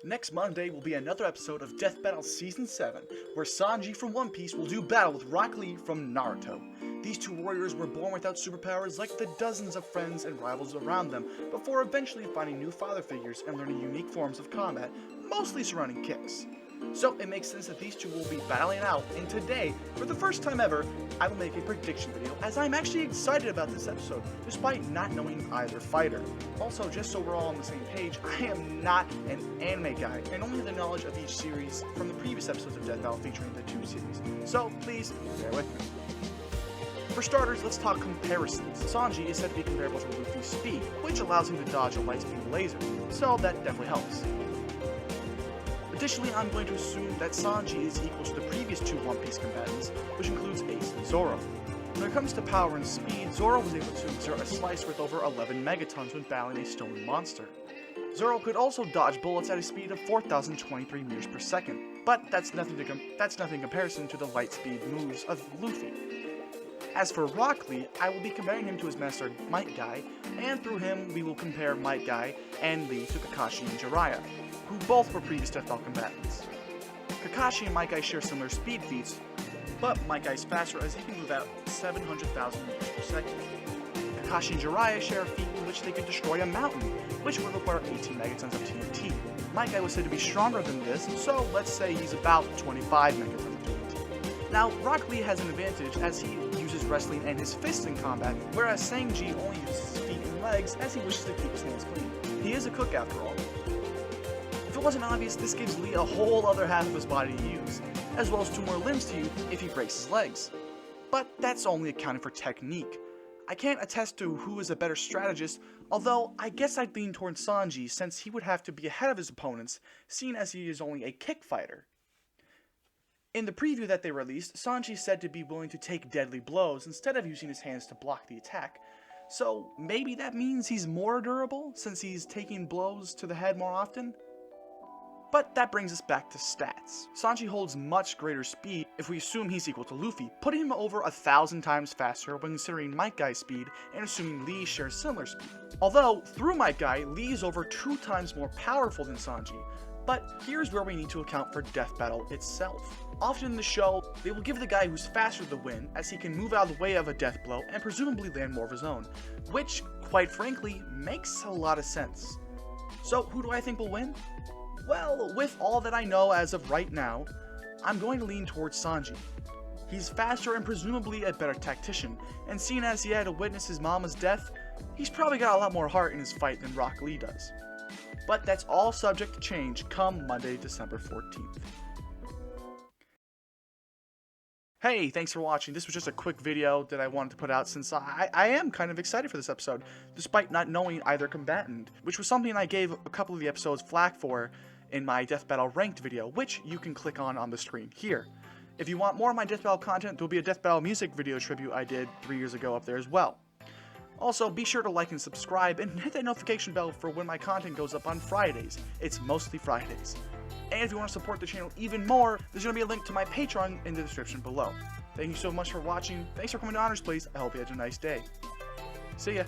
Next Monday will be another episode of Death Battle Season 7, where Sanji from One Piece will do battle with Rock Lee from Naruto. These two warriors were born without superpowers like the dozens of friends and rivals around them, before eventually finding new father figures and learning unique forms of combat, mostly surrounding kicks. So it makes sense that these two will be battling out, and today, for the first time ever, I will make a prediction video, as I'm actually excited about this episode, despite not knowing either fighter. Also, just so we're all on the same page, I am not an anime guy, and only have the knowledge of each series from the previous episodes of Death Battle featuring the two series, so please bear with me. For starters, let's talk comparisons. Sanji is said to be comparable to Luffy's speed, which allows him to dodge a light-speed laser, so that definitely helps. Additionally, I'm going to assume that Sanji is equal to the previous two One Piece combatants, which includes Ace and Zoro. When it comes to power and speed, Zoro was able to exert a slice worth over 11 megatons when battling a stone monster. Zoro could also dodge bullets at a speed of 4,023 meters per second, but that's nothing in comparison to the light speed moves of Luffy. As for Rock Lee, I will be comparing him to his master Might Guy, and through him we will compare Might Guy and Lee to Kakashi and Jiraiya, who both were previous Death Battle combatants. Kakashi and Might Guy share similar speed feats, but Might Guy's faster as he can move at 700,000 meters per second. Kakashi and Jiraiya share a feat in which they could destroy a mountain, which would require 18 megatons of TNT. Might Guy was said to be stronger than this, so let's say he's about 25 megatons of TNT. Now, Rock Lee has an advantage as he uses wrestling and his fists in combat, whereas Sanji only uses his feet and legs as he wishes to keep his hands clean. He is a cook after all. If it wasn't obvious, this gives Lee a whole other half of his body to use, as well as 2 more limbs to use if he breaks his legs. But that's only accounting for technique. I can't attest to who is a better strategist, although I guess I'd lean towards Sanji since he would have to be ahead of his opponents, seeing as he is only a kick fighter. In the preview that they released, Sanji said to be willing to take deadly blows instead of using his hands to block the attack, so maybe that means he's more durable since he's taking blows to the head more often? But that brings us back to stats. Sanji holds much greater speed if we assume he's equal to Luffy, putting him over 1,000 times faster when considering Might Guy's speed and assuming Lee shares similar speed. Although, through Might Guy, Lee is over 2 times more powerful than Sanji, but here's where we need to account for Death Battle itself. Often in the show, they will give the guy who's faster the win, as he can move out of the way of a death blow and presumably land more of his own, which, quite frankly, makes a lot of sense. So who do I think will win? Well, with all that I know as of right now, I'm going to lean towards Sanji. He's faster and presumably a better tactician, and seeing as he had to witness his mama's death, he's probably got a lot more heart in his fight than Rock Lee does. But that's all subject to change come Monday, December 14th. Hey, thanks for watching. This was just a quick video that I wanted to put out since I am kind of excited for this episode, despite not knowing either combatant, which was something I gave a couple of the episodes flack for in my Death Battle Ranked video, which you can click on the screen here. If you want more of my Death Battle content, there'll be a Death Battle music video tribute I did 3 years ago up there as well. Also, be sure to like and subscribe, and hit that notification bell for when my content goes up on Fridays. It's mostly Fridays. And if you want to support the channel even more, there's going to be a link to my Patreon in the description below. Thank you so much for watching. Thanks for coming to Honors Place. I hope you had a nice day. See ya.